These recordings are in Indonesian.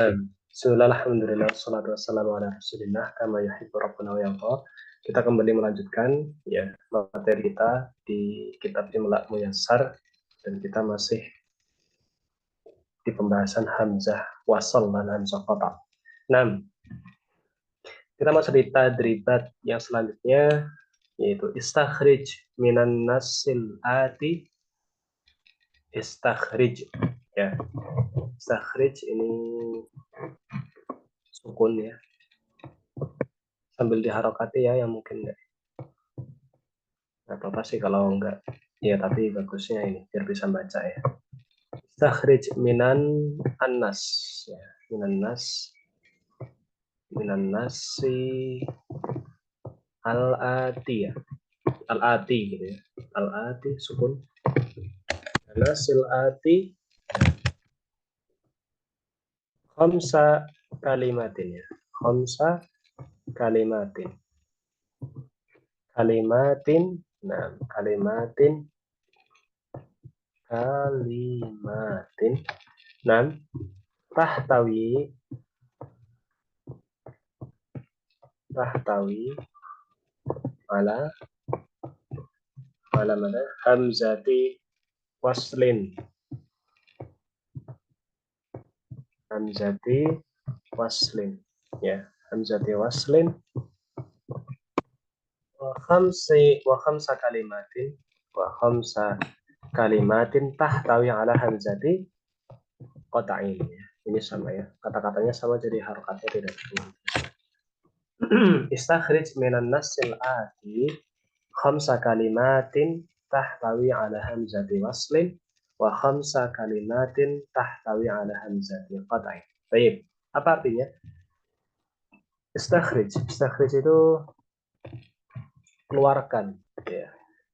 Bismillah, alhamdulillah, wassalatu wassalamu ala rasulillah, kama yuhibbu rabbuna wa yarda. Kita kembali melanjutkan ya materi kita di kitab Imla' Muyassar, dan kita masih di pembahasan hamzah wasal dan hamzah qata'. Nah, kita masuk di tadribat yang selanjutnya, yaitu istakhrij minan nasil ati. Istakhrij ya. Istakhrij ini sukun ya, sambil diharokati ya, yang mungkin enggak apa-apa sih kalau enggak ya, tapi bagusnya ini biar bisa baca ya. Istakhrij minan annas ya, minan nasi al ati ya, al ati gitu ya, al ati sukun, nasil ati khamsa kalimatin ya, khamsa kalimatin, nah kalimatin nah tahtawi ala mana hamzati waslin ya, hamzati waslin wa khamsa kalimatin tahtawi ala hamzati qata'in ya. Ini sama ya, kata-katanya sama, jadi harokatnya tidak sama. Istakhrij minan nasil ati khamsa kalimatin tahtawi ala hamzati waslin wa khamsa kalimatin tahtawi ala hamzati qat'in. Baik, apa artinya? Istakhrij itu keluarkan ya.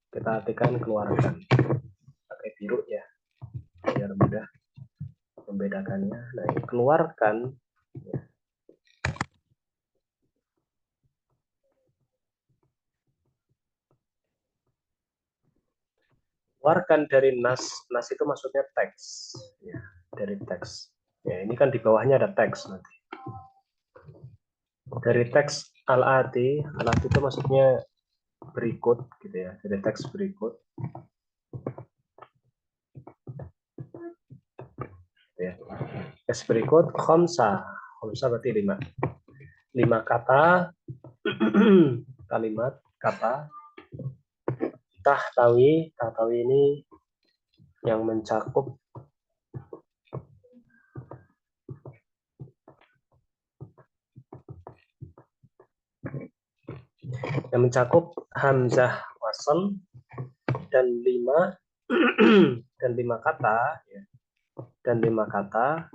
Kita artikan keluarkan pakai biru ya, biar mudah membedakannya. Nah, ini keluarkan ya. Keluarkan dari nas itu maksudnya teks ya, dari teks ya. Ini kan di bawahnya ada teks nanti. Dari teks al-ati itu maksudnya berikut gitu ya, dari teks berikut ya. Teks berikut khamsa berarti 5 kata kalimat kata tahtawi ini yang mencakup hamzah wasal dan 5 kata ya, dan 5 kata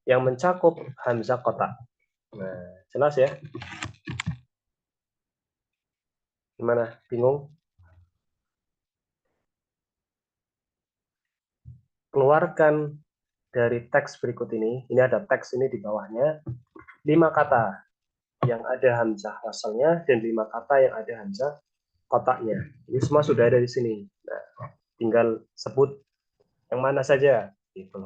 yang mencakup hamzah qata'. Nah, jelas ya? Gimana? Bingung? Keluarkan dari teks berikut ini ada teks ini di bawahnya, 5 kata yang ada hamzah wasalnya dan 5 kata yang ada hamzah qata'nya. Ini semua sudah ada di sini. Nah, tinggal sebut yang mana saja gitu.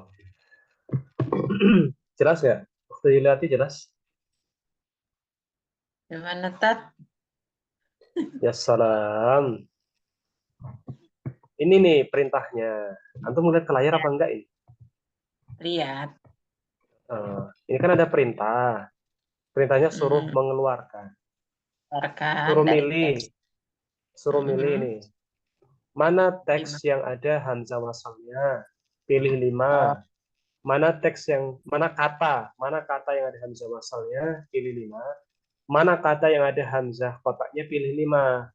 Jelas ya? Waktu dilihat jelas? Gimana, Tat? Ya salam. Ini nih perintahnya. Antum melihat ke layar apa enggak ini? Lihat. Ini kan ada perintah. Perintahnya suruh mengeluarkan. Suruh milih nih. Mana teks yang ada hamzah wasalnya? Pilih 5. Mana kata yang ada hamzah wasalnya? Pilih 5. Mana kata yang ada hamzah qata'nya? Pilih 5.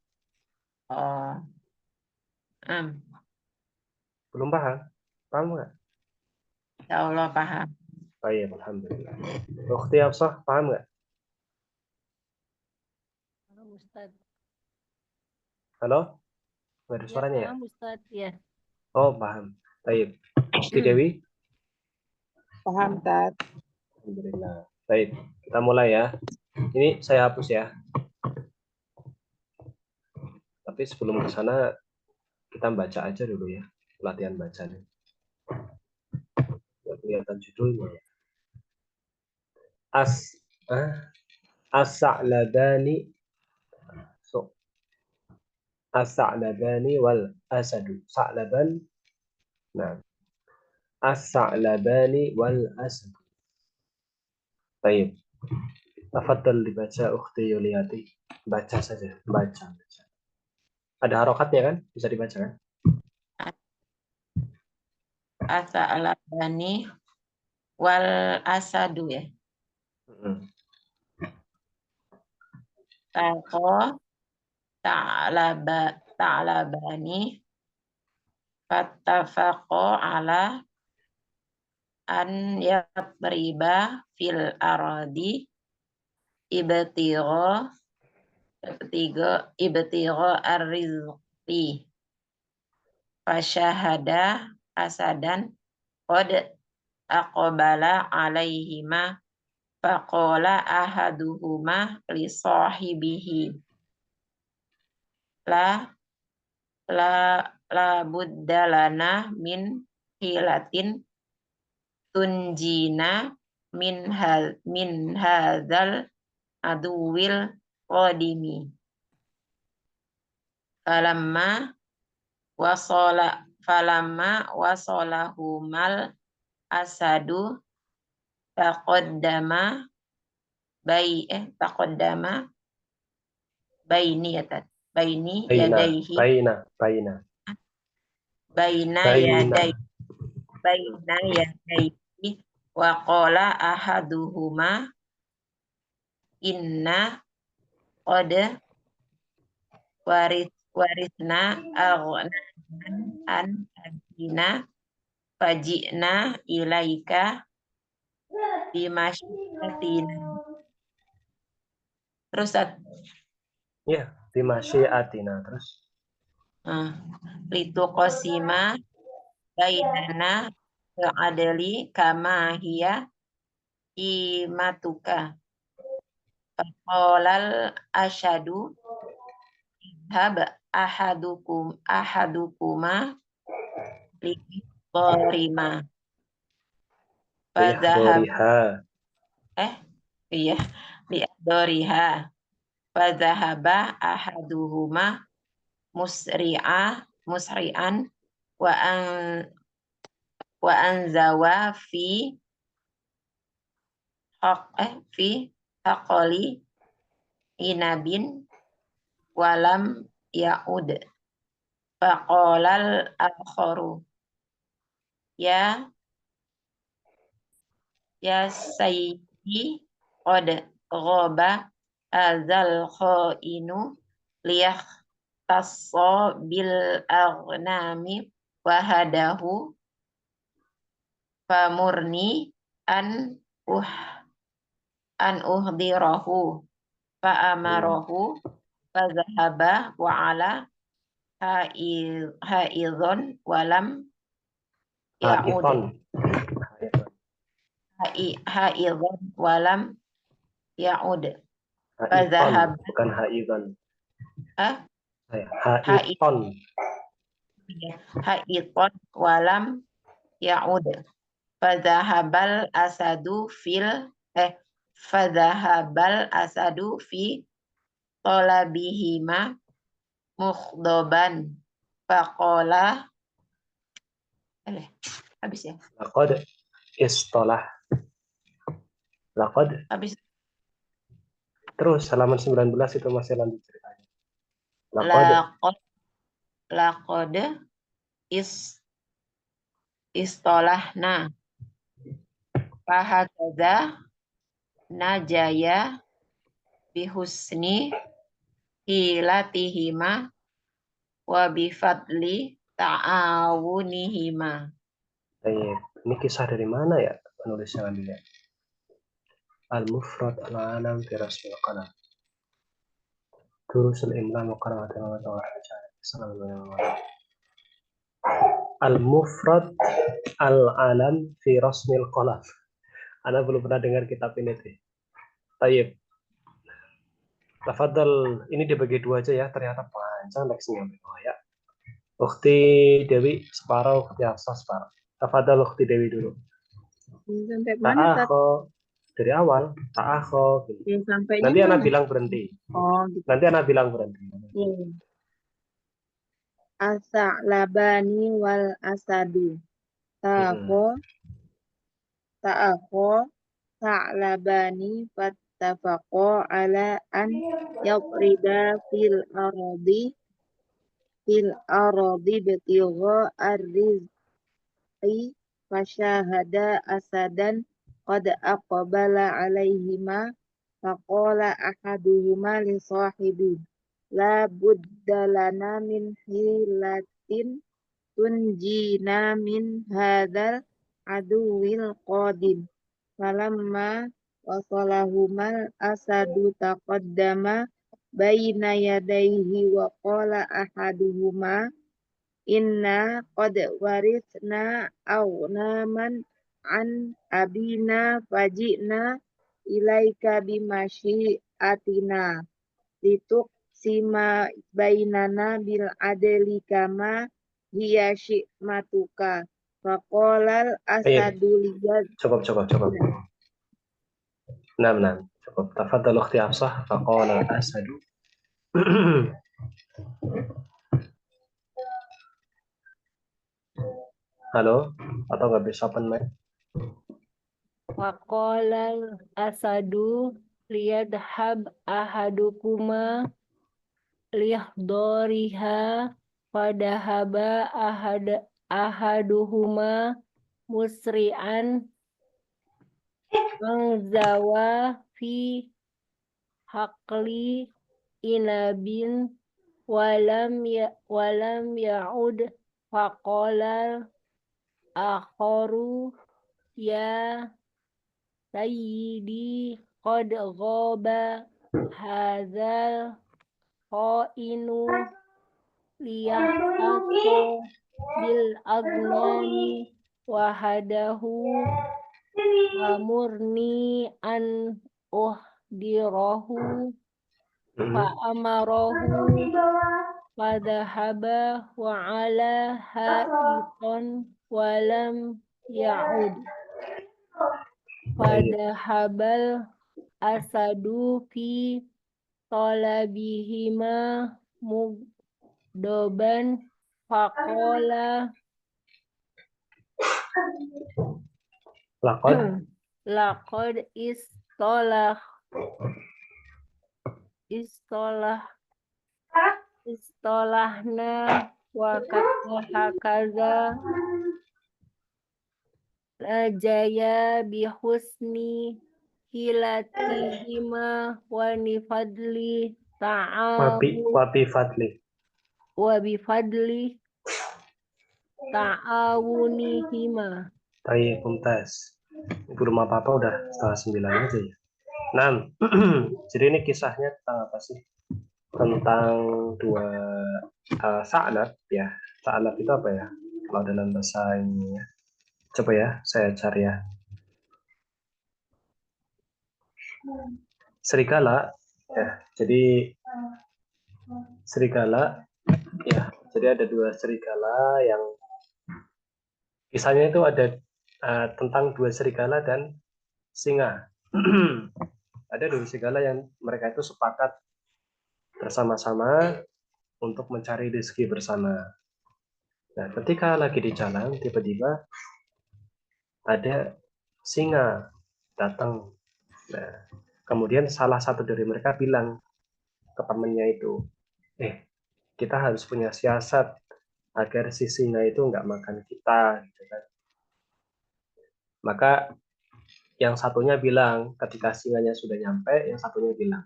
Belum paham? Paham nggak? Ya Allah, paham. Baik, alhamdulillah. Ukhti Hafsah, paham nggak? Ustaz. Halo? Nggak ada suaranya ya? Paham, Ustaz, ya. Oh, paham. Baik. Ukhti Dewi? Paham, Tat. Alhamdulillah. Baik, kita mulai ya. Ini saya hapus ya. Tapi sebelum ke sana, kita baca aja dulu ya. Latihan bacanya. Nggak kelihatan judulnya ya. As as-sa'labani. So, as-sa'labani wal asadu. Sa'laban. Nah, as-sa'labani wal asadu. Baik. Tafadhal dibaca Ukhti Yuliati. Baca saja, baca. Ada harokatnya kan? Bisa dibaca kan? As-sa'labani wal asadu ya. Tako ta'labani fattafaqo ala an yatriba fil aradi ibtigho ar-rizqi fasyahada asadan qad aqbala alaihima faqala ahaduhuma li sahibihi la budda lana min hilatin tunjina min hadzal aduwil qadimi falamma wasalahumal asadu taqaddama baini yadaihi baina yadaihi wa qala ahaduhuma inna qad warisna aghnaman an abina faji'na ilaika bimasyiatina. Terus ya, bimasyiatina terus. Litu qasima bainana adli kama hiya imatuka faqalal asyadu hab ahadukuma liqarima fadzahab liqariha fadzahaba ahaduhuma musri'an wa anzawa fi haqali inabin walam ya'ud faqalal akharu ya sayyidi qad ghaba azal khainu liyah tasso bil aghnami wahadahu famurni an uhdirahu fa amarahu fa zahaba wa ala haidhon walam ya'ud haidhon walam ya'ud fa zahaba bukan haidhon. haidhon walam ya'ud fadhahabal asadu fi talabihima mukhdoban faqala habis ya laqad habis terus halaman 19 itu masih lanjut ceritanya. laqad istolahna fahakaza najaya bihusni hilatihima wa bifadli ta'awunihima. Baik, ini kisah dari mana ya penulis yang ambilnya? Al-Mufrad al-Alam fi Rasmil Qalam. Durusul Imlan Muqarramat Al-Mufrad al-Alam fi Rasmil Qalam. Anda belum pernah dengar kitab ini tuh. Tayyib. Tafadhal, ini dibagi dua aja ya, ternyata panjang teksnya. Oh ya. Ukhti Dewi separuh, Ukhti Hafsah separuh. Tafadhal Ukhti Dewi dulu. Sampai mana, Tat? dari awal, ta'akho. Gitu. Ya, sampainya Nanti anak mana? bilang berhenti. Oh, gitu. Nanti anak bilang berhenti. Iya. As-sa'labani wal asadu. Ta'akho, ta'akho, sa'labani fattafaqo ala an yabrida fil aradi betigha ar-rizqi fasyahada asadan qad aqbala alaihima faqala ahaduhuma li sahibi la budda lana min hilatin tunjina min hadzal aduwil qadim falamma wasalahumal asadu taqaddama baina yadayhi wa qala ahaduhuma inna qad warithna awnaman an abina fajina ilaika bimasyiatina lituk sima bainana bil adli kama hiya syi'matuka faqalal asadu liyad. Cukup. Nah. Cukup. Tafadhal ukhti Hafsah. Faqala asadu. Halo? Atau nggak bisa open mic? Waqalal asadu liyadhab ahadukuma liyahdariha fadahaba ahaduhuma musri'an angzawa fi haqli inabin walam ya'ud faqala akharu ya sayyidi qad ghaba hadzal qainu liyahtaso bil agnani wahadahu amurni an uhdirahu fa amarahu fadhahaba wa ala haiton walam ya'ud fadhahabal asadu fi talabihima mugdoban faqala laqad istolahna wa hakaza lajaya bihusni hilatihima wa nifadli wa bifadli ta'awunihima. Baik, mumtaz. Ibu rumah papa udah 8:30 aja ya. Nah, jadi ini kisahnya tentang apa sih? Tentang dua sa'lab ya. Sa'lab itu apa ya? Kalau dalam bahasa ini ya. Coba ya, saya cari ya. Serigala ya. Jadi serigala ya. Jadi ada dua serigala yang kisahnya itu ada tentang dua serigala dan singa. Ada dua serigala yang mereka itu sepakat bersama-sama untuk mencari rezeki bersama. Nah, ketika lagi di jalan, tiba-tiba ada singa datang. Nah, kemudian salah satu dari mereka bilang ke temannya itu, kita harus punya siasat agar si singa itu nggak makan kita. Gitu kan. Maka yang satunya bilang, ketika singanya sudah nyampe, yang satunya bilang,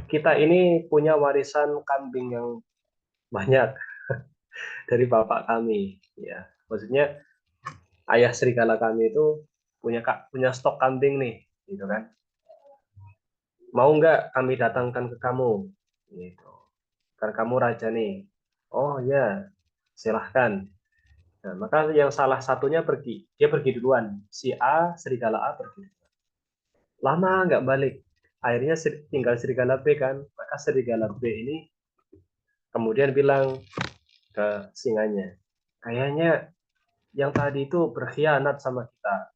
kita ini punya warisan kambing yang banyak dari bapak kami, ya. Maksudnya ayah serigala kami itu punya stok kambing nih, gitu kan. Mau nggak kami datangkan ke kamu, gitu. Karena kamu raja nih. Oh ya, silahkan. Nah, maka yang salah satunya pergi, dia pergi duluan. Si A, serigala A pergi. Lama nggak balik. Akhirnya tinggal serigala B kan. Maka serigala B ini kemudian bilang ke singanya, kayaknya yang tadi itu berkhianat sama kita.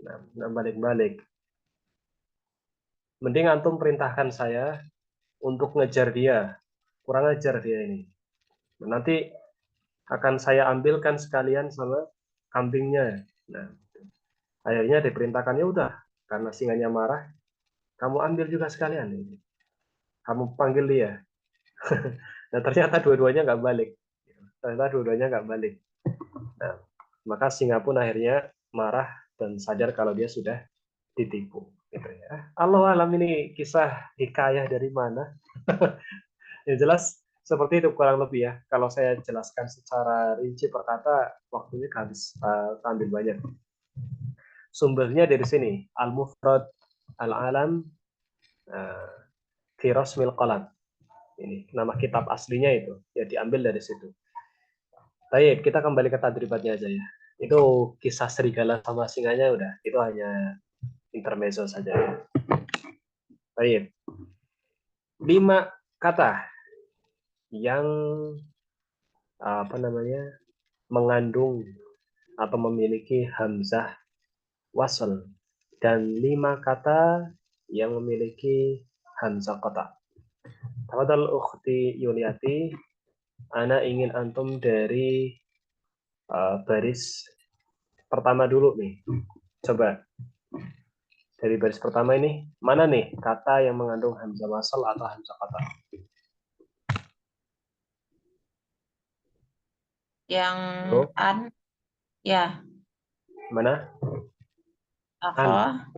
Nah, balik-balik. Mending antum perintahkan saya untuk ngejar dia. Kurang ajar dia ini. Nanti akan saya ambilkan sekalian sama kambingnya. Nah, akhirnya diperintahkannya udah. Karena singanya marah, kamu ambil juga sekalian. Kamu panggil dia. Nah, ternyata dua-duanya nggak balik. Nah, maka singa pun akhirnya marah dan sadar kalau dia sudah ditipu. Gitu ya. Allah alam, ini kisah hikayah dari mana? Yang jelas seperti itu kurang lebih ya. Kalau saya jelaskan secara rinci per kata, waktunya habis ambil banyak. Sumbernya dari sini, Al-Mufrad Al-Alam fi Rasmil Qalam. Ini nama kitab aslinya itu, ya diambil dari situ. Baik, kita kembali ke tadribatnya aja ya. Itu kisah serigala sama singanya udah, itu hanya intermezzo saja ya. Baik. 5 kata yang mengandung atau memiliki hamzah wasl dan 5 kata yang memiliki hamzah qata. Tafadhal ukhti Yuliati, ana ingin antum dari baris pertama dulu nih. Coba dari baris pertama ini, mana nih kata yang mengandung hamzah wasl atau hamzah qata? Yang Tuh, an, ya, mana? apa?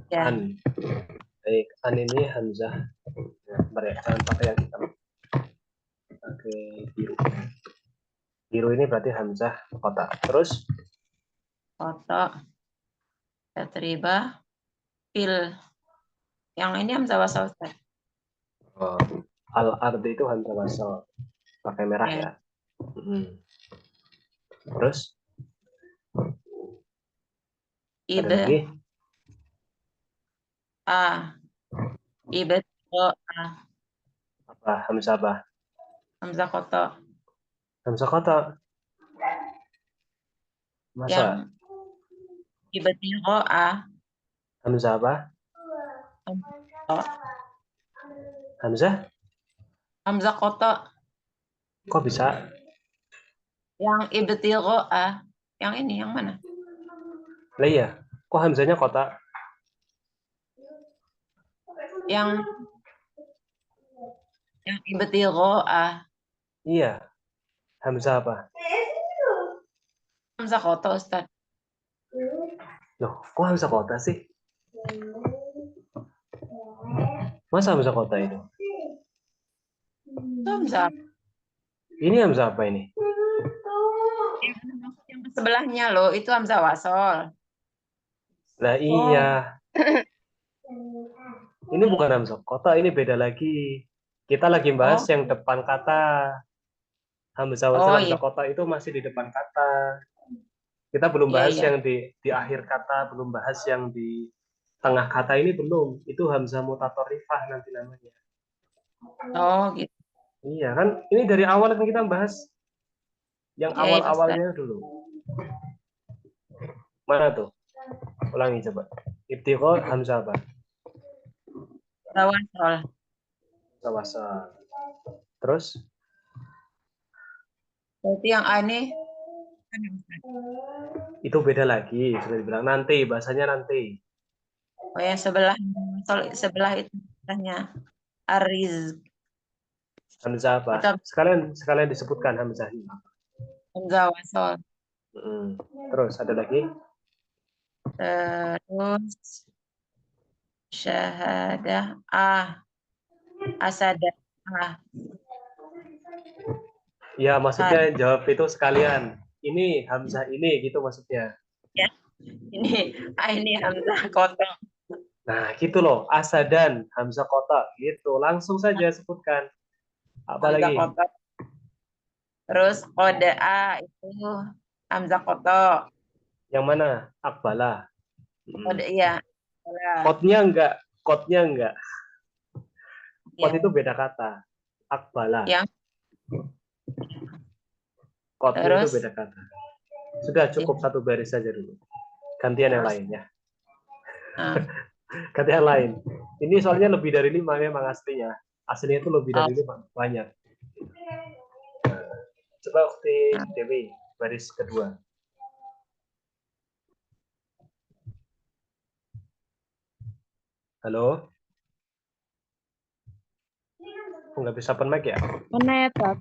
Ya, An. Baik, an ini hamzah. Ya, bentar ya, jangan pakai yang hitam. Pakai biru. Biru ini berarti hamzah qata. Terus foto, tatribah, fil. Yang ini hamzah wasal, Ustaz. al-ard itu hamzah wasl pakai merah Ya. ya. Terus ada Ibe, lagi a, ibe, o, a, apa? Hamzah apa? hamzah koto. Hamzah qata. Masa Yang ibe o, a, hamzah apa? hamzah, Hamzah? hamzah koto. Kok bisa? Yang ibe o, a, yang ini, yang mana? Lah iya, kok hamzahnya qata? Yang ibe o, a, Iya. Hamzah apa? hamzah koto, Ustaz. Loh, kok hamzah qata sih? Masa hamzah qata itu? Itu hamzah. Ini hamzah apa ini? Yang sebelahnya loh, itu hamzah wasol. Lah iya. Ini bukan hamzah qata, ini beda lagi. Kita lagi bahas yang depan kata. Hamzah wasl, hamzah Iya. qata itu masih di depan kata. Kita belum Iya, bahas iya. yang di akhir kata, belum bahas yang di tengah kata, ini belum. Itu hamzah mutatorifah nanti namanya. Oh, gitu. Iya kan? Ini dari awal kan kita bahas yang Ya, itu, Ustaz. awal-awalnya dulu. Mana tuh? Ulangi coba. Ibtiqo hamzah apa? Hamzah wasol. Hamzah. Terus? Berarti yang A ini Itu beda lagi. Sudah dibilang nanti, bahasanya nanti. oh yang sebelah sebelah itu sebelahnya Ariz. Hamzah apa? Itu Sekalian disebutkan hamzahnya. hamzah wasol. Terus ada lagi? Terus syahadah asadah Ya, maksudnya jawab itu sekalian. Ini hamzah ini gitu maksudnya. ya. Ini hamzah koto. Nah, gitu loh. Asadan, hamzah kota gitu. Langsung saja sebutkan. Apa Hamzah lagi? koto. Terus kode A itu hamzah koto. Yang mana? Akbala. Kode iya. Kodnya enggak. Kod Ya. itu beda kata. Akbala. Yang Kodnya itu terus beda kata. Sudah cukup satu baris saja dulu. Gantian yang Terus? lain ya. Nah, Gantian lain. Ini soalnya lebih dari 5 memang aslinya. Aslinya itu lebih oh, dari 5. Banyak. Coba ukti nah. Dewi, baris kedua. Halo? Nggak bisa open mic ya? Mana ya, Tat?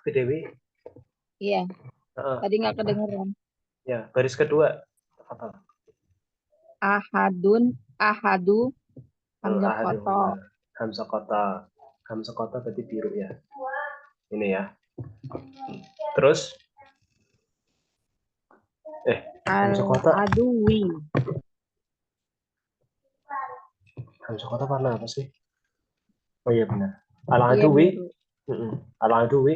Ukti Dewi? Iya, tadi nggak kedengeran. Ya, baris kedua. Apa? Ahadun, ahadu, hamzah Ahadu, koto. Hamzah kota. Hamzah kota berarti biru ya. Ini ya. Terus? Hamzah kota. Al-adwi. Hamzah kota warna apa sih? Oh iya benar. Iya, Al-adwi. biru. Al-adwi.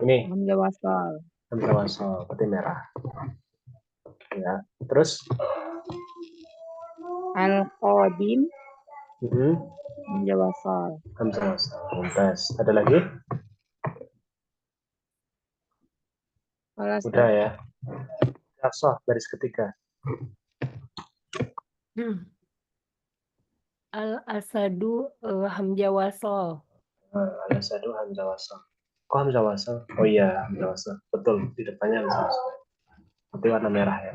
Ini Hamzah wasal. Hamzah wasal, berarti merah. Ya. Terus? Al-qadim, Mm-mm. hamzah wasal. Hamzah wasal. Mumtaz. Ada lagi? Kelas, Udah Tat. ya. Hafsah, baris ketiga. Al-asadu hamzah wasal. Al-asadu Hamzah wasal. Kok Hamzah wasal? Oh iya, Hamzah wasal. Betul, di depannya Hamzah wasal. Berarti warna merah ya.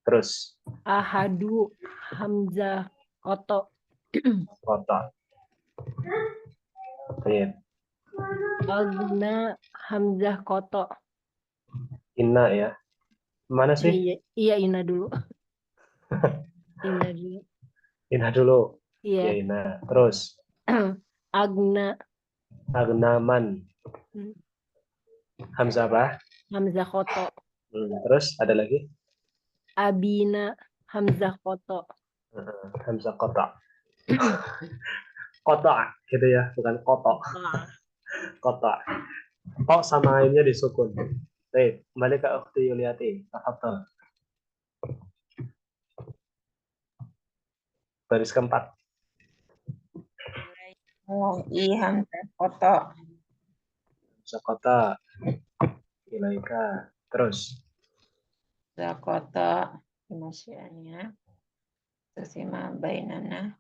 Terus, Ahadu hamzah koto. kota. Baik. Agna hamzah koto. Inna ya. Mana sih? Iya Ina dulu. Ina dulu. Inna dulu. Iya. Ya Inna. Terus, Agna Agnaman. Hamzah apa? hamzah koto. Terus, ada lagi? Abina hamzah koto. Hamzah kota. Kota, gitu ya. Bukan kotok. Kota. Kok sama lainnya disukun. Baik, kembali ke Ukhti Yuliati. Tafadhol. Baris keempat. I hamzah koto. Sakota. Ilaika. Terus. Zakoto masyaalnya. Terus ima bainana.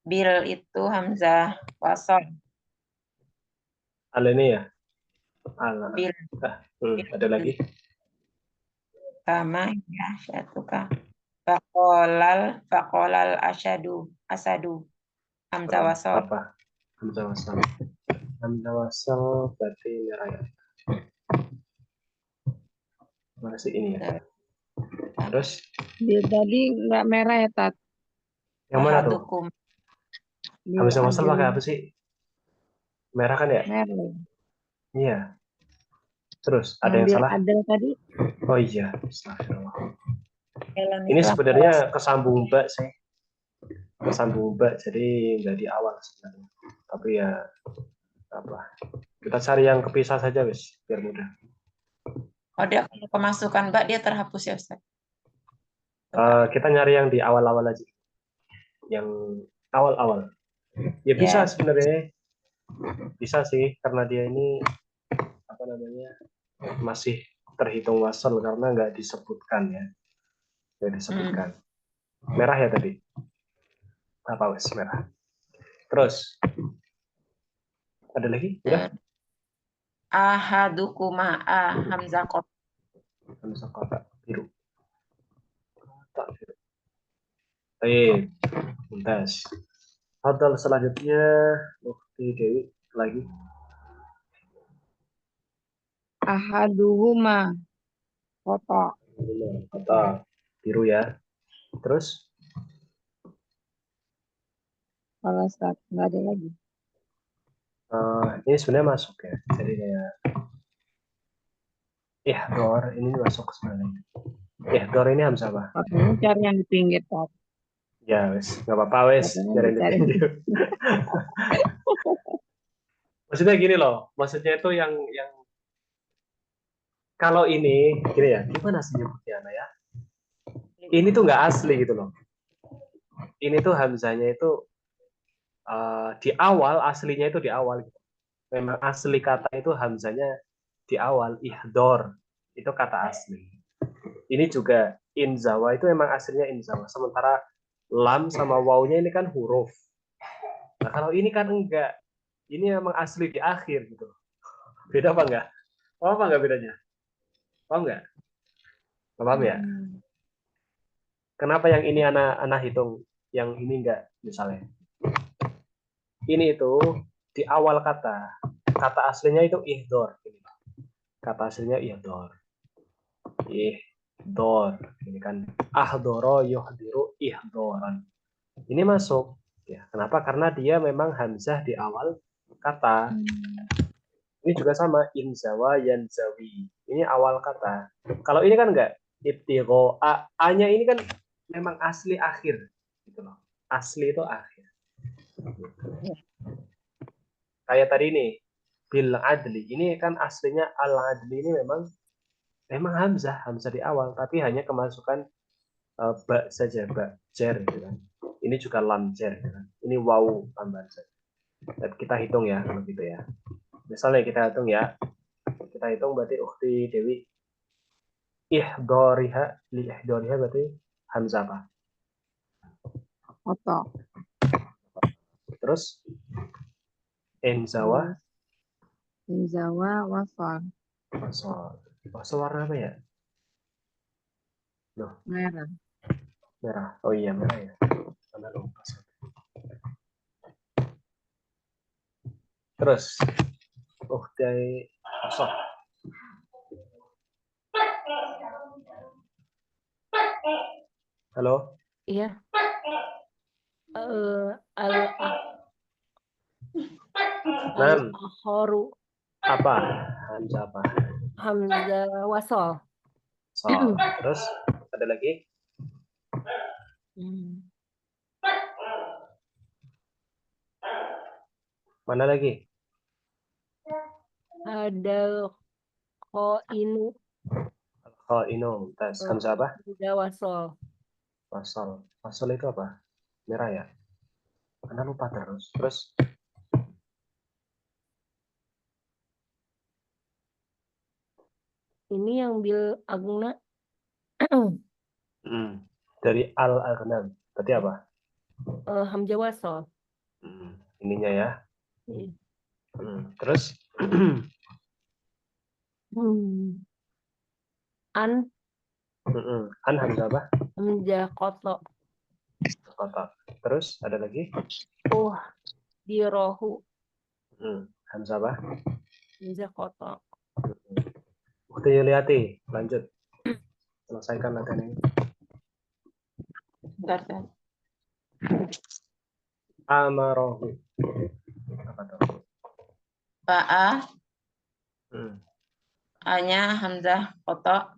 Bil itu hamzah wasal. Al ini ya. Al. Bil Ada lagi. kama ya syatuka. Faqolal asadu. Hamzah wasal. Apa? Hamzah wasal. Hamzah wasal berarti merah ya. Mana sih ini ya? Terus Dia tadi nggak merah ya, Tat? yang mana tuh? Ahadukum. Hamzah wasal pakai apa sih? Merah kan ya? Merah. Iya. Terus ada yang Ngambil salah? adel tadi. Oh iya. Astagfirullah. Ini sebenarnya kesambung mbak sih. Kesambung mbak, jadi nggak di awal sebenarnya. Tapi ya apa? Kita cari yang kepisah saja, wis, biar mudah. Oh, dia kalau kemasukan mbak dia terhapus ya Ustaz. Kita nyari yang di awal-awal aja. Yang awal-awal. Ya bisa sebenarnya. Bisa sih, karena dia ini apa namanya masih terhitung wasal karena nggak disebutkan ya. Nggak disebutkan. Merah ya tadi. Apa wes merah. Terus ada lagi? Udah? Ahadukuma hamzah koto. Hamzah kota biru. Kota biru. Baik, tuntas. Hotel selanjutnya Mufti Dewi lagi. Ahaduhuma koto. Kota biru ya. Terus Kalau Ustaz nggak ada lagi. ini sebenarnya masuk ya. Jadi kayak ihdor ini masuk sebenarnya. Ihdor ini hamzah apa? Katanya cari yang di pinggir, Tat. Ya wes, nggak apa-apa wes. Katanya Cari di pinggir. Maksudnya gini loh. Maksudnya itu yang kalau ini gini ya. Gimana sih nyebutnya Ana ya? Ini tuh nggak asli gitu loh. Ini tuh hamzahnya itu di awal, aslinya itu di awal. Memang asli kata itu hamzahnya di awal, ihdor. itu kata asli. Ini juga inzawa itu memang aslinya inzawa. Sementara lam sama wawnya ini kan huruf. Nah, kalau ini kan enggak. Ini memang asli di akhir gitu. Beda apa enggak? Paham apa enggak bedanya? Paham enggak? Paham ya? Hmm. Kenapa yang ini anak hitung, yang ini enggak misalnya? Ini itu di awal kata. Kata aslinya itu ihdor. Kata aslinya ihdor. Ihdor. Ini kan ahdoro yuhdiru ihdoran. Ini masuk. Ya, kenapa? Karena dia memang hamzah di awal kata. Ini juga sama, inzawa yanzawi. Ini awal kata. Kalau ini kan enggak. Ibtigho. A-nya ini kan memang asli akhir. Gitu loh. Asli itu akhir. Kayak tadi nih. Bil adli. Ini kan aslinya al adli ini memang hamzah. Hamzah di awal. Tapi hanya kemasukan ba saja. Ba jer. Gitu kan. Ini juga lam jer. Gitu kan. Ini waw tambahan saja. Dan kita hitung ya. Kalau gitu ya. Misalnya kita hitung ya. Kita hitung berarti Ukhti Dewi ihdoriha li ihdoriha berarti hamzah apa? Koto. Terus enzawa Inzawa wasal. wasol. Wasol warna apa ya? Loh, Merah. merah. Oh iya merah ya. Mana lupa. Terus Ukhti wasol. Halo. Iya. Al Nan akhoru apa? Hamzah apa? hamzah wasol. Sol. Terus ada lagi? Hmm. Mana lagi? Ada inu Oh, inu. Tes hamzah apa? hamzah wasol. Wasol. Wasol itu apa? Merah ya? Karena lupa terus. Terus Ini yang bil agna dari al-aghnam. Berarti apa? hamzah wasol. Ininya ya. Iya. Terus Hmm. An an hamzah apa? hamzah koto. Kotak. Terus ada lagi? Dirohu Hamzah apa? hamzah koto. Waktu Yuliati, lanjut. Selesaikan latihan ini. Bentar, bentar. Amarohu. Apa tuh? Ba'a, Hmm. A-nya hamzah kotok,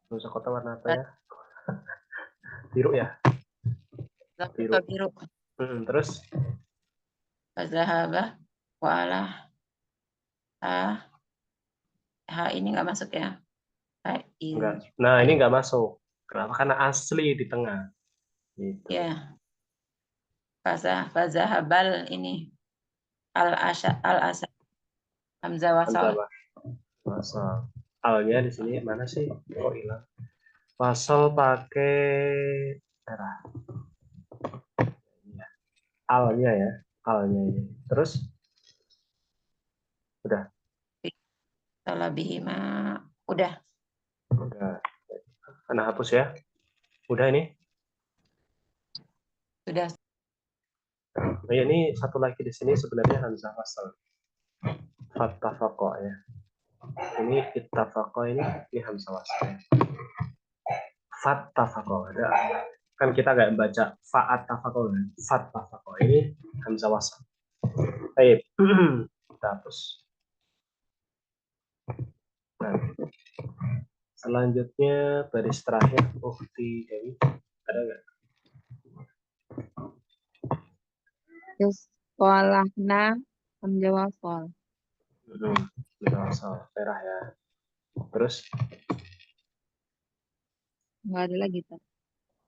Hamzah kotak warna apa ya? Biru ya? Biru. kotok biru. Terus? Fazahabah, wala, ini nggak masuk ya. Enggak. Nah, ini enggak masuk. Kenapa? Karena asli di tengah. Gitu. Ya, fazahabal ini al-asa hamzah wasal. Hamzah apa? Wasal. Alnya di sini mana sih? Oh, hilang. Wasal pakai merah. Alnya ya. Alnya ini. Terus? Udah. Salah bihima, udah. Udah. Karena hapus ya. Udah ini. Sudah. Nah, ini satu lagi di sini sebenarnya hamzah wasal. Fattafaqo ya. Ini ittafaqo ini hamzah wasal. Fattafaqo ada. Kan kita nggak baca fa'attafaqo kan. Fattafaqo ini hamzah wasal. Baik. Kita hapus. Nah, selanjutnya baris terakhir Ukhti Dewi ada nggak? Terus sekolahna hamzah wasal. Hamzah wasal merah ya. Terus Nggak ada lagi tak.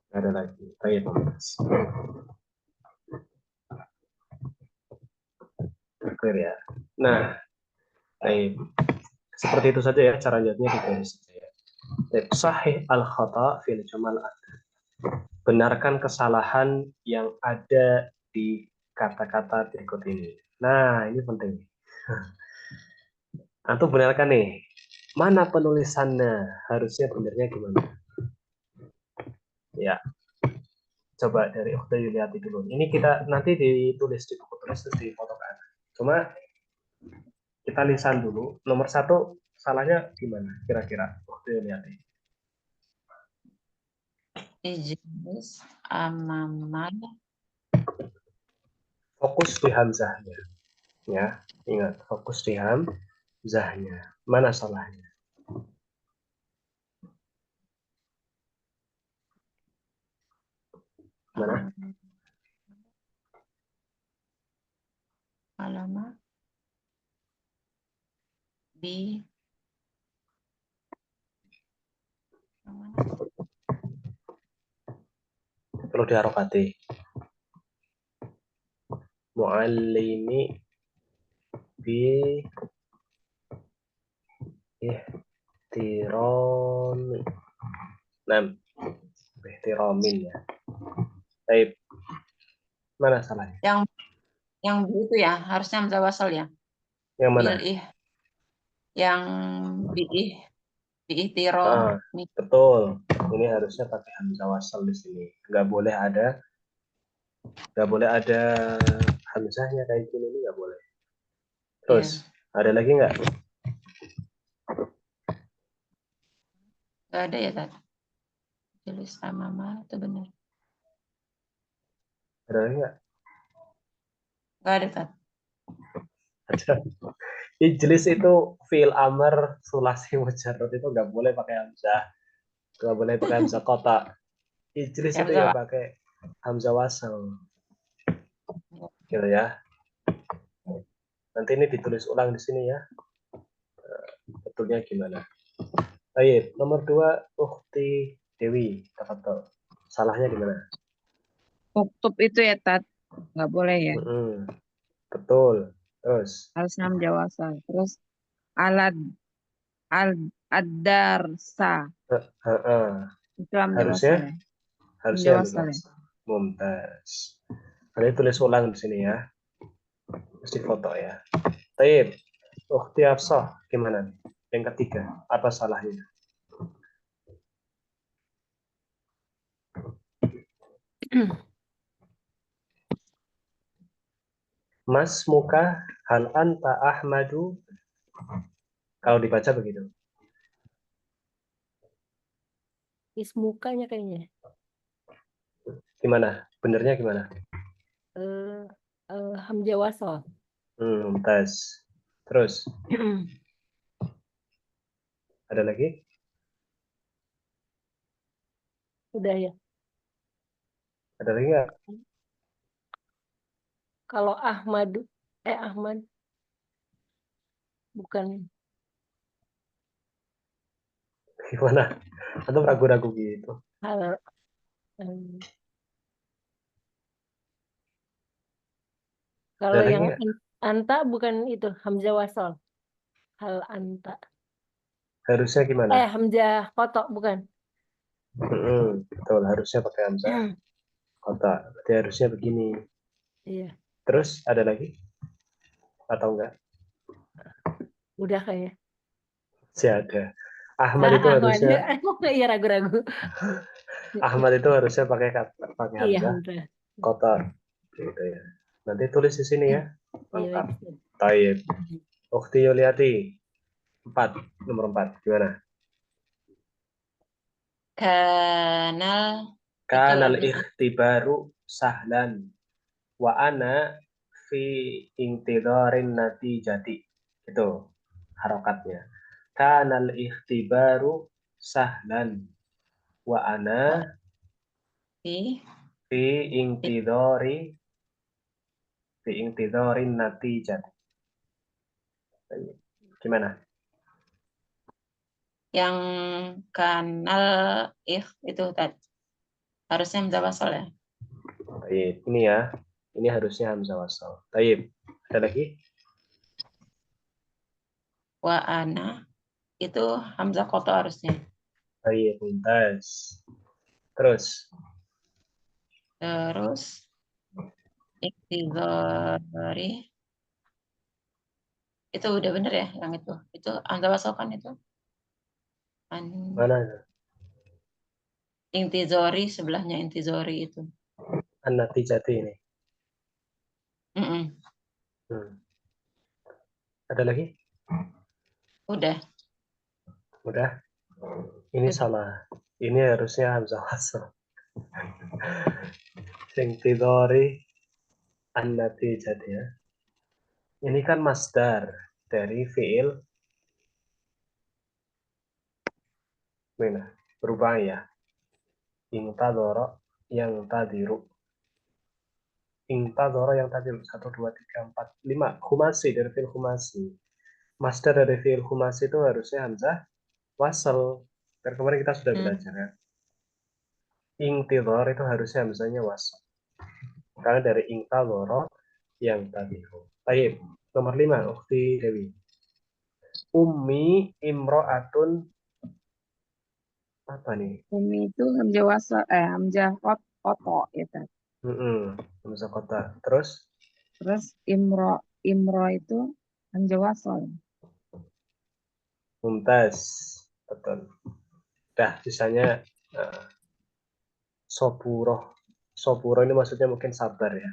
nggak ada lagi. Baik, Mas. Clear ya. Nah, baik. Seperti itu saja ya, cara jawabnya ditulis saja ya. Sahih al-khata fil jumal. Benarkan kesalahan yang ada di kata-kata berikut ini. Nah, ini penting. Antum benarkan nih, mana penulisannya? Harusnya benernya gimana? Ya, coba dari Ukhta Yuliati dulu. Ini kita nanti ditulis di buku tulis terus difotokan. Cuma kita lisan dulu. Nomor satu, salahnya gimana? Kira-kira Ukhta Yuliati. Ijlis amamal Fokus di hamzahnya. Ya, ingat fokus di hamzahnya. Mana salahnya? Mana? alamat bi yang mana? Perlu diharokati. Muallimi bi ihtirami. Nah, ihtiramin ya. Baik. Mana salahnya? Yang bi itu ya harusnya hamzah wasal ya. Yang mana? Bil ih yang biihtiro Ah, betul. Ini harusnya pakai hamzah wasal di sini. Nggak boleh ada hamzahnya kayak gini, ini nggak boleh. Terus ada lagi nggak? nggak ada ya tadi. Tulis amamal itu benar. Ada lagi nggak? Nggak ada tadi. Ada. Ijlis itu fi'il amr sulasi mujarrad itu nggak boleh pakai hamzah. Nggak boleh pakai hamzah kota. Ijlis Ya, itu ya pakai hamzah wasal. Gitu ya. Nanti ini ditulis ulang di sini ya. Betulnya gimana? Baik, nomor 2 Ukhti Dewi. Tafadhol. Salahnya di mana? Uktub itu ya, Tat. Nggak boleh ya. Betul. Terus Harus hamzah wasal. Terus alad al ad-darsa. Itu hamzah wasal ya. harusnya Hamzah wasal ya. mumtaz. Nanti tulis ulang di sini ya. Mesti foto ya. Baik. Ukhti Hafsah gimana nih? Yang ketiga, apa salahnya? Mas muka hal anta Ahmadu. Kalau dibaca begitu. Ismukanya kayaknya. Gimana? Benernya gimana? Hamzah wasal. Mumtaz. Terus ada lagi? Udah ya. Ada lagi nggak? Kalau Ahmad bukan Gimana? Atau ragu-ragu gitu? hal em, kalau Ada lagi yang nggak? anta bukan itu hamzah wasal. Hal anta. Harusnya gimana? Hamzah kotok bukan. Betul, harusnya pakai hamzah kota. Berarti harusnya begini. Iya, Terus ada lagi? Atau enggak? udah kayaknya. Masih ada. Ahmad itu harusnya Iya ragu-ragu. Ahmad itu harusnya pakai Iya, hamzah udah. kotor. Gitu ya. Nanti tulis di sini ya. Iya, Lengkap. iya. Taib. Ukhti Yuliati 4, nomor 4. Gimana? Kanal itu Kanal apa? ikhtibaru sahlan wa ana fi intidorin natijati. Itu harokatnya. Kanal ikhtibaru sahlan wa ana Di fi intidori fi intidorin natijati. Gimana? yang kanal itu tadi harusnya hamzah wasal ya. Taib. Ini ya. Ini harusnya hamzah wasal. Taib. Ada lagi? wa ana itu hamzah qata harusnya. Baik, mumtaz. Terus, Terus iktidhari itu udah bener ya yang itu. Itu hamzah wasal kan itu. mana itu? Intizori sebelahnya intizori itu. An-natijati ini. Mm-mm. Hmm. Ada lagi? Udah. Udah? Ini Udah. salah. Ini harusnya hamzah wasl. Sing tidori an-natijati ya. Ini kan masdar dari fiil mana? Berubah ya. Intadoro yang tadiru. Intadoro yang tadiru. 1, 2, 3, 4, 5. Humasi dari fiil humasi. Masdar dari fiil humasi itu harusnya hamzah wasl. Dan kemarin kita sudah belajar ya. Intidor itu harusnya hamzahnya wasl. Karena dari intadoro yang tadiru. Baik. Nomor 5. Ukti Dewi. Ummi imro'atun apa nih? Umi itu hamzah wasal, hamzah koto ya Tat. Hamzah kota. Terus Terus imro itu hamzah wasal. mumtaz. Betul. Dah sisanya soburoh. Soburoh ini maksudnya mungkin sabar ya.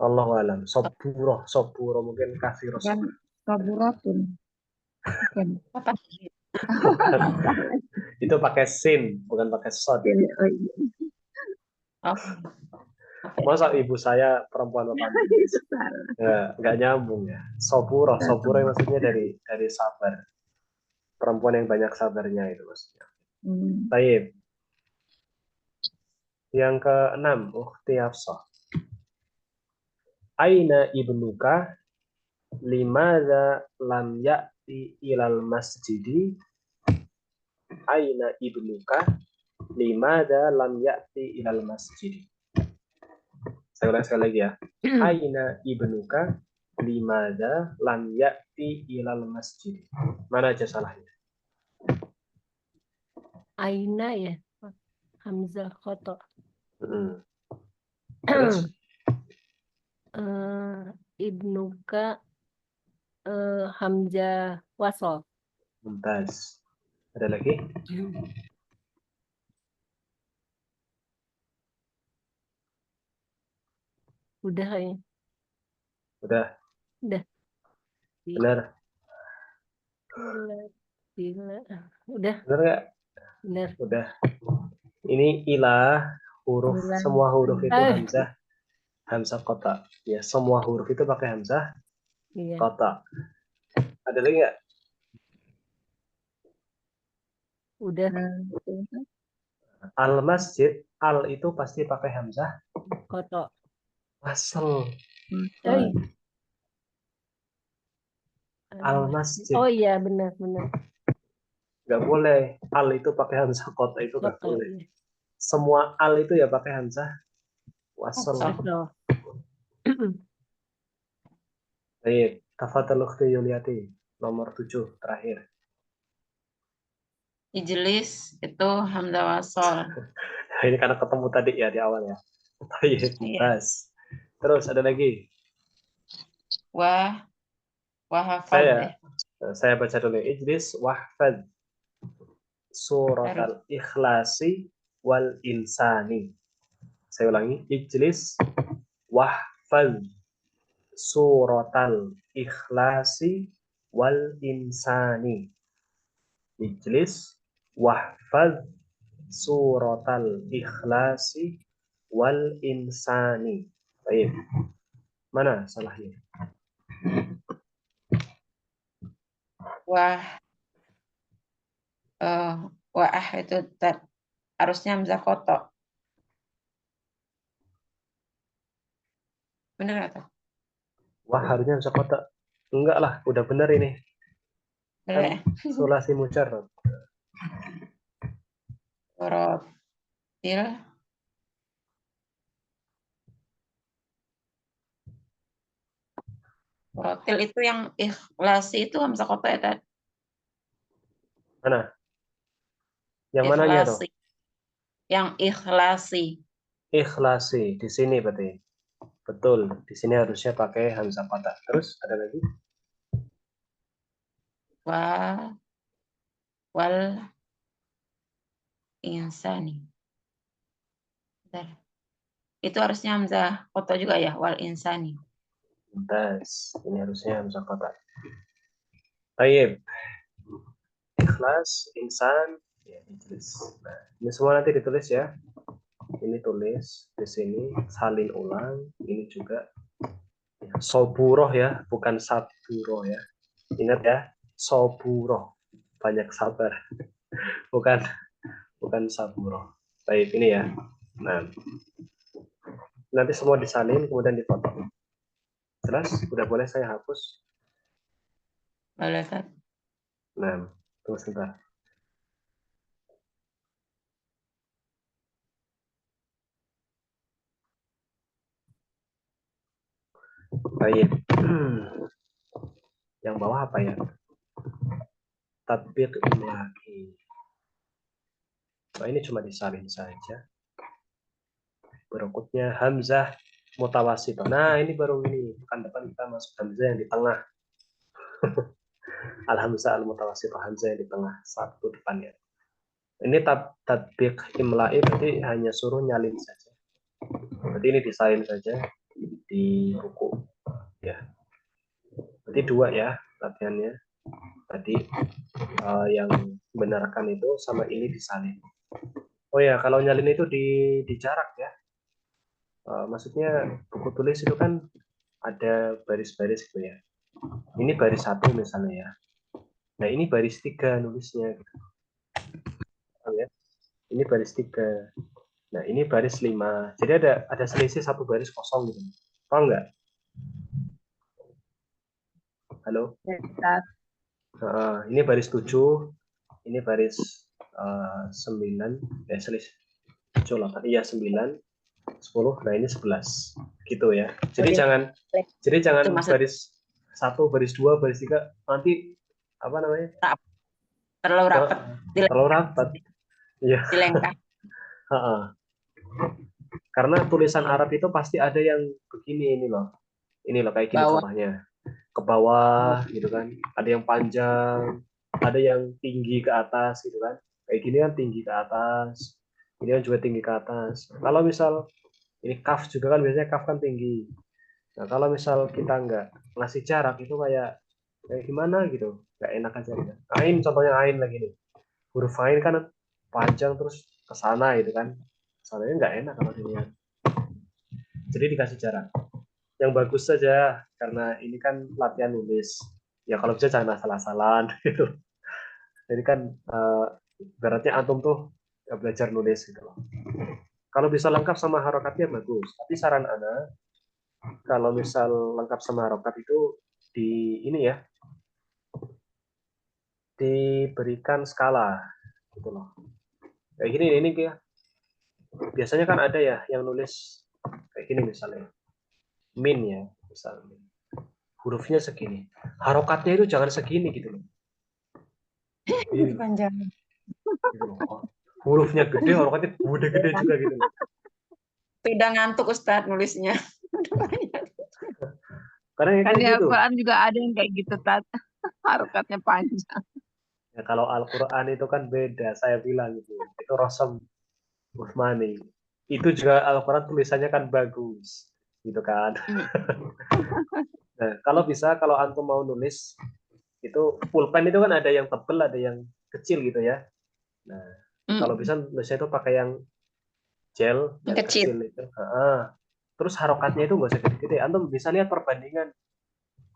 Allahu alam. Soburoh mungkin kasih Kan rasul. kaburatun. Bukan. Apa? Itu pakai sin, bukan pakai sod. Oh, iya. Oh, Masa ibu saya perempuan bapak? Salah. Ya, nggak nyambung ya. Soburoh yang maksudnya dari sabar. Perempuan yang banyak sabarnya itu maksudnya. Baik. Yang keenam, Ukhti Hafsah. Aina ibnuka limadza lam ya'ti ilal masjidi? Aina ibnuka limadza lam ya'ti ilal masjidi? Saya ulang sekali lagi ya. Aina ibnuka limadza lam ya'ti ilal masjidi? Mana aja salahnya? Aina ya. Hamzah koto. Terus Ibnuka hamzah wasol. mumtaz. Ada lagi? Udah kayaknya. Udah. Udah. Benar. Gila. Udah. Benar nggak? Benar. Udah. Ini ilah huruf, Ilah. semua huruf itu hamzah kota. Ya, semua huruf itu pakai hamzah Iya. kota. Ada lagi nggak? Udah. Al masjid, al itu pasti pakai hamzah Koto. wasl. Al masjid. Oh iya benar. Nggak boleh. Al itu pakai hamzah kota itu nggak Koto. boleh. Iya. Semua al itu ya pakai hamzah wasl. Wasol. Baik, tafadhal ukhti Yuliati, nomor 7 terakhir. Ijlis itu hamzah wasal. Ini karena ketemu tadi ya di awal ya. Baik, tas. Terus ada lagi. Wahafal. Saya baca dulu. Ijlis wahfad surat al-ikhlasi wal insani. Saya ulangi. Ijlis wahfad surat al-ikhlasi wal insani. Ijlis wahfad surat al-ikhlasi wal insani. Baik. Mana salahnya? Wah itu harusnya hamzah koto. Bener atau? Wah, harusnya bisa kotak. Enggak lah, udah benar ini. Bener ya? Sulasi mujarrad. Rotil. Rotil itu yang ikhlasi itu hamzah qata ya, Tad? Mana? Yang mananya tuh? Ikhlasi. Yang ikhlasi. Ikhlasi. Di sini berarti. Betul. Di sini harusnya pakai hamzah qata. Terus ada lagi? Wal insani. Bentar. Itu harusnya hamzah qata juga ya, wal insani. Mumtaz. Ini harusnya hamzah qata. Baik. Ikhlas, insan, ya ditulis. Nah, ini semua nanti ditulis ya. Ini tulis di sini, salin ulang. Ini juga soburoh ya, bukan saburoh ya. Ingat ya, soburoh, banyak sabar. Bukan saburoh. Baik, ini ya. Nah, nanti semua disalin kemudian dipotong. Jelas? Udah boleh saya hapus? Boleh, Tad? Nah, tunggu sebentar. Baik. Yang bawah apa ya? Tatbiq imlaki. Nah, ini cuma disalin saja. Berikutnya hamzah mutawasito. Nah, ini baru ini. Pekan depan kita masuk hamzah yang di tengah. Al-hamzah al-mutawasito, hamzah yang di tengah. Satu depannya. Ini tatbiq imla'i berarti hanya suruh nyalin saja. Berarti ini disalin saja di buku. Ya. Berarti dua ya latihannya. Tadi yang benarkan itu sama ini disalin. Oh ya, kalau nyalin itu di jarak ya. Maksudnya buku tulis itu kan ada baris-baris gitu ya. Ini baris 1 misalnya ya. Nah ini baris 3 nulisnya. Gitu. Ya. Ini baris 3. Nah ini baris 5. Jadi ada selisih satu baris kosong gitu. Paham nggak? Halo? Ya, Tad. Ini baris 7. Ini baris 9. Selisih 7, 8. Iya 9. 10, nah ini 11 gitu ya. Jadi jangan baris 1, baris 2, baris 3 nanti apa namanya? Terlalu rapat. Terlalu rapat. Iya. Dilengkap. Karena tulisan Arab itu pasti ada yang begini ini loh. Ini loh kayak gini contohnya. Ke bawah gitu kan. Ada yang panjang, ada yang tinggi ke atas gitu kan. Kayak gini kan tinggi ke atas. Ini kan juga tinggi ke atas. Kalau misal ini kaf juga kan biasanya kaf kan tinggi. Nah kalau misal kita nggak ngasih jarak itu kayak gimana gitu, nggak enak aja. Gitu. Ain contohnya ain lagi nih, huruf ain kan panjang terus ke sana gitu kan, soalnya nggak enak kalau dilihat. Jadi dikasih jarak. Yang bagus saja karena ini kan latihan nulis. Ya kalau bisa jangan asal-asalan gitu. Jadi kan beratnya antum tuh belajar nulis gitu loh. Kalau bisa lengkap sama harokatnya bagus. Tapi saran Ana, kalau misal lengkap sama harokat itu di ini ya, diberikan skala gitu loh. Kayak gini ini ya. Biasanya kan ada ya yang nulis kayak gini misalnya. Min ya, misalnya. Hurufnya segini. Harokatnya itu jangan segini gitu loh. Ini Panjang. gitu loh. Hurufnya gede, harokatnya gede-gede juga gitu loh. Sudah ngantuk Ustadz nulisnya. Karena Kan kayak di gitu. Al-Quran juga ada yang kayak gitu, Tad. Harokatnya panjang. Ya, kalau Al-Quran itu kan beda, saya bilang gitu. Itu Rosem Uthmani. Itu juga Al-Quran tulisannya kan bagus. Gitu kan. Nah, kalau bisa, kalau antum mau nulis, itu pulpen itu kan ada yang tebel, ada yang kecil gitu ya. Nah, kalau bisa nulisnya itu pakai yang gel, yang kecil itu. Terus harokatnya itu nggak usah gede-gede. Antum bisa lihat perbandingan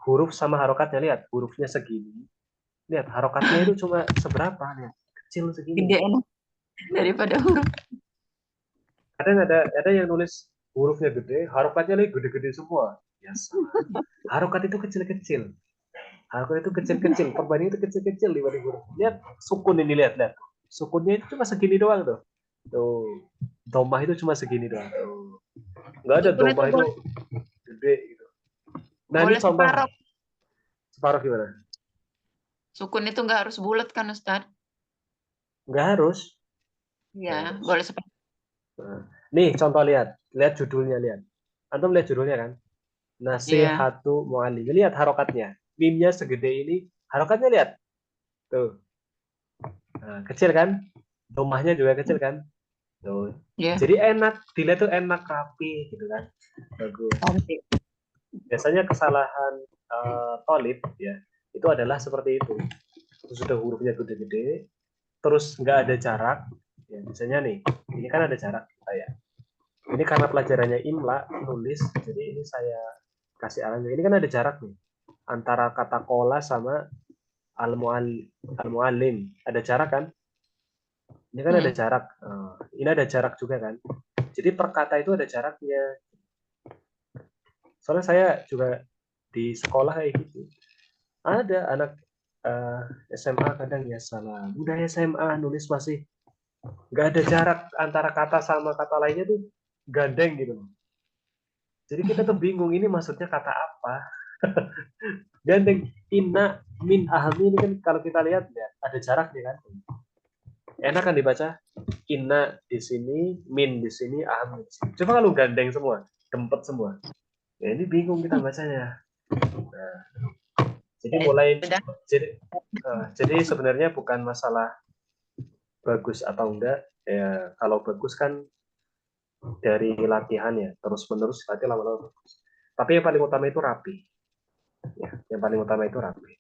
huruf sama harokatnya. Lihat, hurufnya segini. Lihat, harokatnya itu cuma seberapa. Lihat, kecil segini. Gede daripada huruf. Kadang ada yang nulis hurufnya gede, harokatnya lagi gede-gede semua. Biasa. Harokat itu kecil-kecil. Harokat itu kecil-kecil. Perbandingan itu kecil-kecil dibanding huruf. Lihat, sukun ini lihat. Sukunnya itu cuma segini doang tuh. Tuh. Domah itu cuma segini doang. Tuh. Nggak ada domah itu gede gitu. Nah, ini contoh. Separuh gimana? Sukun itu nggak harus bulat kan Ustadz? Nggak harus. Ya, Harus. boleh seperti Nah, nih contoh lihat judulnya lihat. Antum lihat judulnya kan? Nasihatu mu'allim. Lihat harokatnya. Mimnya segede ini, harokatnya lihat. Tuh. Nah, kecil kan? Domahnya juga kecil kan? Tuh. ya. Jadi enak, dilihat tuh enak rapi gitu kan. Bagus. Cantik. Biasanya kesalahan tolib ya, itu adalah seperti itu. Sudah hurufnya gede-gede, terus nggak ada jarak. Ya, misalnya nih, ini kan ada jarak saya. Ini karena pelajarannya imla, nulis, jadi ini saya kasih arahan. Ini kan ada jarak nih antara kata kola sama al-muallim. Ada jarak kan? Ini kan ada jarak. Ini ada jarak juga kan? Jadi per kata itu ada jaraknya. Soalnya saya juga di sekolah kayak gitu. Ada anak SMA kadang ya salah. Udah SMA nulis masih nggak ada jarak antara kata sama kata lainnya tuh gandeng gitu loh. Jadi kita tuh bingung ini maksudnya kata apa. Gandeng inna min ahmi ini kan kalau kita lihat ya ada jaraknya kan. Enak kan dibaca inna di sini, min di sini, ahmi di sini. Coba kalau gandeng semua, dempet semua. Ya ini bingung kita bacanya. Nah, jadi mulai jadi sebenarnya bukan masalah bagus atau enggak ya, kalau bagus kan dari latihan ya terus menerus latih lama-lama bagus. Tapi yang paling utama itu rapi ya, yang paling utama itu rapi.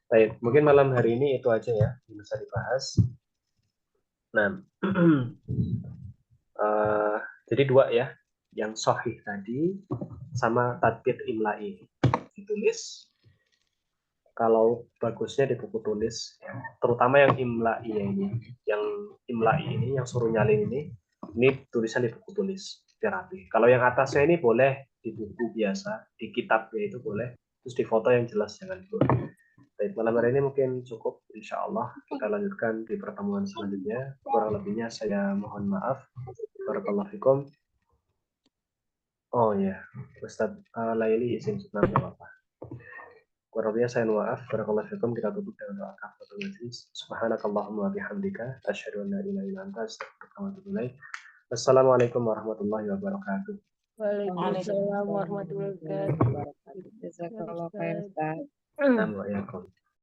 Baik, mungkin malam hari ini itu aja ya yang bisa dibahas. Nah jadi dua ya, yang sahih tadi sama tadbir imla'i ditulis. Kalau bagusnya di buku tulis, terutama yang imla'i yang imla'i ini, yang suruh nyalin ini tulisan di buku tulis, biar rapi. Kalau yang atasnya ini boleh di buku biasa, di kitabnya itu boleh, terus di foto yang jelas, jangan itu. Baik, malam hari ini mungkin cukup, insya Allah kita lanjutkan di pertemuan selanjutnya. Kurang lebihnya saya mohon maaf. Barakallahu fikum. Oh ya, Ustadz Laili izin senang nggak apa-apa. Kurang lebihnya saya maaf. Barakallahu fikum, kita tutup dengan doa kafaratul majlis. Subhanakallahumma wa bihamdika asyhadu an la ilaha illa anta astaghfiruka wa atubu ilaik. Wassalamualaikum warahmatullahi wabarakatuh. Waalaikumsalam warahmatullahi wabarakatuh. Jazakallah khair, Ustaz. Assalamualaikum.